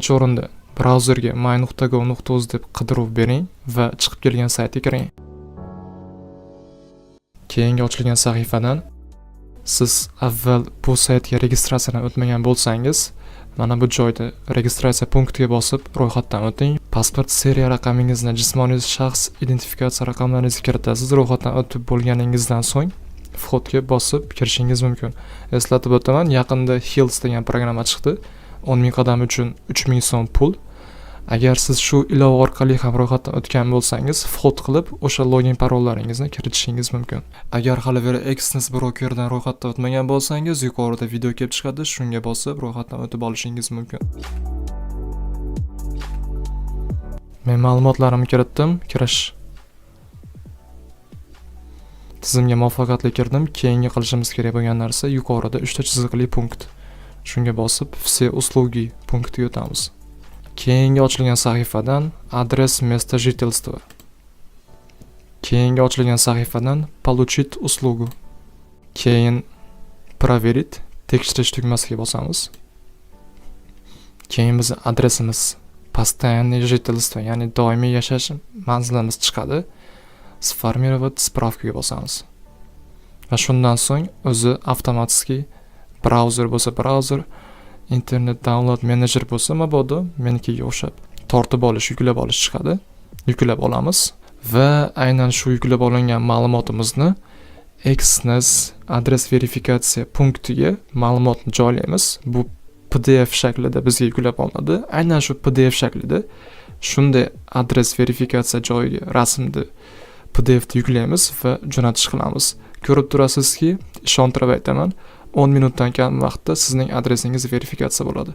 Birinchi o'rinda brauzerga my.go.uz deb qidiruv bering va chiqib kelgan saytga kiring. Keyingi ochilgan sahifadan siz avval bu saytga registratsiyadan o'tmagan bo'lsangiz, mana bu joyda registratsiya punktiga bosib ro'yxatdan o'ting. Pasport seriya raqamingizni, jismoniy shaxs identifikatsiya raqamlaringizni kiritasiz. Ro'yxatdan o'tib bo'lganingizdan so'ng vходga bosib kirishingiz mumkin. Eslatib o'taman, yaqinda Hills degan programma chiqdi. 10,000 qadam uchun 3,000 so'm pul. Agar siz shu ilova orqali ham ro'yxatdan o'tgan bo'lsangiz, vход qilib o'sha login parollaringizni kiritishingiz mumkin. Agar hali Exness brokerdan ro'yxatdan o'tmagan bo'lsangiz, yuqorida video kelib chiqadi, shunga bosib ro'yxatdan o'tib olishingiz mumkin. Men ma'lumotlarimni kiritdim, kirish tizimga muvaffaqiyatli kirdim. Keyingi qilishimiz kerak bo'lgan narsa yuqorida 3 ta chiziqli punkt. Shunga bosib все услуги punktiga o'tamiz. Keyingi ochilgan sahifadan adres место жительства. Keyingi ochilgan sahifadan получить услугу. Keyin проверить tekshirish tugmasiga bosamiz. Keyin bizning adresimiz постоянное жительство, ya'ni doimiy yashash manzilimiz chiqadi. Сформировать справкаga bosamiz. Va shundan so'ng o'zi avtomatik brauzer bo'lsa brauzer, internet download manager bo'lsa mabodo menikiga o'xshab tortib olish, yuklab olish chiqadi. Yuklab olamiz va aynan shu yuklab olingan ma'lumotimizni Exness adres verifikatsiya punktiga ma'lumotni joylaymiz. Bu PDF shaklida bizga yuklab olinadi. Aynan shu PDF shaklida shunday adres verifikatsiya joyiga rasmni PDFni yuklaymiz va jo'natish qilamiz. Ko'rib turasizki, ishontirib aytaman, 10 minutdan kam vaqtda sizning adresingiz verifikatsiya bo'ladi.